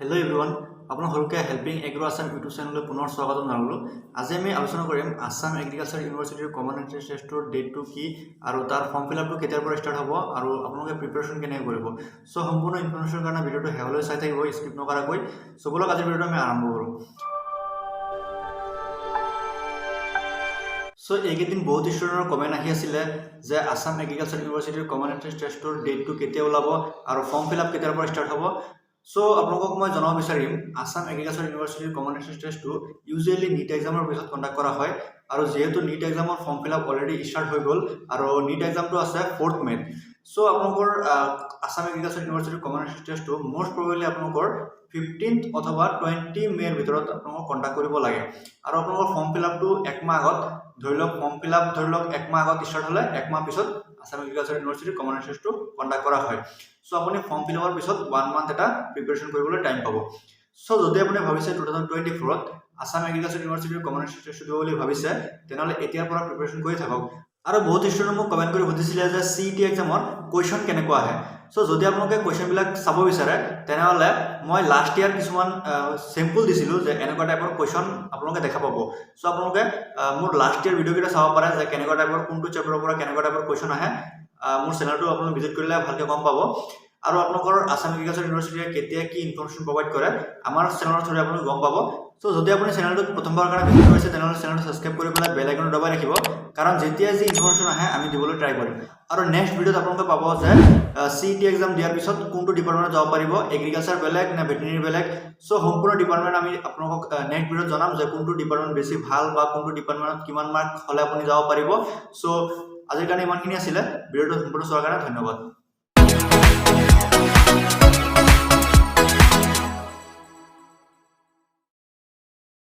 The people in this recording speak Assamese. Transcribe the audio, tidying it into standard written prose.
হেল্ল' এভৰিৱান, আপোনাৰ সকলোকে হেল্পিং এগ্ৰ আছাম ইউটিউব চেনেললৈ পুনৰ স্বাগতম জনালোঁ। আজি আমি আলোচনা কৰিম আছাম এগ্ৰিকালচাৰ ইউনিভাৰ্চিটিৰ কমন এণ্ট্ৰেন্স টেষ্টৰ ডেটটো কি আৰু তাৰ ফৰ্ম ফিল আপটো কেতিয়াৰ পৰা ষ্টাৰ্ট হ'ব আৰু আপোনালোকে প্ৰিপাৰেশ্যন কেনেকৈ কৰিব। চ' সম্পূৰ্ণ ইনফৰ্মেশ্যনৰ কাৰণে ভিডিঅ'টো শেষলৈ চাই থাকিব, স্কিপ নকৰাকৈ। চ' ব'লক আজিৰ ভিডিঅ'টো আমি আৰম্ভ কৰোঁ। চ' এইকেইদিন বহুত ষ্টুডেণ্টৰ কমেণ্ট আহি আছিলে যে আছাম এগ্ৰিকালচাৰ ইউনিভাৰ্চিটিৰ কমন এণ্ট্ৰেন্স টেষ্টৰ ডেটটো কেতিয়া ওলাব আৰু ফৰ্ম ফিল আপ কেতিয়াৰ পৰা ষ্টাৰ্ট হ'ব। চ' আপোনালোকক মই জনাব বিচাৰিম আছাম এগ্ৰিকালচাৰ ইউনিভাৰ্চিটিৰ কমন এণ্ট্ৰেন্স টেষ্টটো ইউজুৱেলি নিট এক্সামৰ পিছত কণ্ডাক্ট কৰা হয় আৰু যিহেতু নিট এক্সামৰ form fill up already start হৈ গ'ল আৰু নিট এক্সামটো আছে 4th মে'ত। চ' আপোনালোকৰ আছাম এগ্ৰিকালচাৰ ইউনিভাৰ্চিটিৰ কমন এণ্ট্ৰেন্স টেষ্টটো মষ্ট প্ৰবেবলি আপোনালোকৰ 15th অথবা 20 মে'ৰ ভিতৰত আপোনালোকক কণ্ডাক্ট কৰিব লাগে আৰু আপোনালোকৰ ফৰ্ম ফিল আপটো একমাহ আগত ধৰি লওক ফৰ্ম ফিল আপ একমাহ আগত ষ্টাৰ্ট হ'লে একমাহ পিছত আছাম এগ্ৰিকালচাৰ ইউনিভাৰ্চিটিৰ কমন এণ্ট্ৰেন্স টেষ্টটো কণ্ডাক্ট কৰা হয়। চ' আপুনি ফৰ্ম ফিল আপৰ পিছত 1 মান্থ এটা প্ৰিপাৰেশ্যন কৰিবলৈ টাইম পাব। চ' যদি আপুনি ভাবিছে 2024ত আছাম এগ্ৰিকালচাৰ ইউনিভাৰ্চিটিৰ কমন এণ্ট্ৰেন্স টেষ্ট দিব বুলি ভাবিছে, তেনেহ'লে এতিয়াৰ পৰা প্ৰিপাৰেশ্যন কৰি থাকক। আৰু বহুত ষ্টুডেণ্টে মোক কমেণ্ট কৰি সুধিছিলে যে CET এক্সামত কুৱেশ্যন কেনেকুৱা আহে। চ' যদি আপোনালোকে কুৱেশ্যনবিলাক চাব বিচাৰে তেনেহ'লে মই লাষ্ট ইয়াৰ কিছুমান চেম্পল দিছিলোঁ যে এনেকুৱা টাইপৰ কুৱেশ্যন আপোনালোকে দেখা পাব। চ' আপোনালোকে মোৰ লাষ্ট ইয়াৰ ভিডিঅ'কেইটা চাব পাৰে যে কেনেকুৱা টাইপৰ কোনটো চেপ্টাৰৰ পৰা কেনেকুৱা টাইপৰ কুৱেশ্যন আহে। মোৰ চেনেলটো আপোনালোকে ভিজিট কৰিলে ভালকৈ গম পাব। আৰু আপোনালোকৰ আছাম এগ্ৰিকালচাৰ ইউনিভাৰ্চিটিয়ে কেতিয়া কি ইনফৰ্মেশ্যন প্ৰভাইড কৰে আমাৰ চেনেলৰ থ্ৰুৰে আপুনি গম পাব। চ' যদি আপুনি চেনেলটোত প্ৰথমবাৰৰ কাৰণে ভিজিট কৰিছে তেনেহ'লে চেনেলটো ছাবস্ক্ৰাইব কৰি পেলাই বেল আইকনটো দবাই ৰাখিব, কাৰণ যেতিয়া যি ইনফৰ্মেশ্যন আহে আমি দিবলৈ ট্ৰাই কৰিম। আৰু নেক্সট ভিডিঅ'ত আপোনালোকে পাব যে CET এক্সাম দিয়াৰ পিছত কোনটো ডিপাৰ্টমেণ্টত যাব পাৰিব, এগ্ৰিকালচাৰ বেলেগ নে ভেটেৰিনেৰী বেলেগ। চ' সম্পূৰ্ণ ডিপাৰ্টমেণ্ট আমি আপোনালোকক নেক্সট ভিডিঅ'ত জনাম যে কোনটো ডিপাৰ্টমেণ্ট বেছি ভাল বা কোনটো ডিপাৰ্টমেণ্টত কিমান মাৰ্ক হ'লে আপুনি যাব পাৰিব। চ' আজিৰ কাৰণে ইমানখিনি আছিলে। ভিডিঅ'টো সম্পূৰ্ণ চোৱাৰ কাৰণে ধন্যবাদ।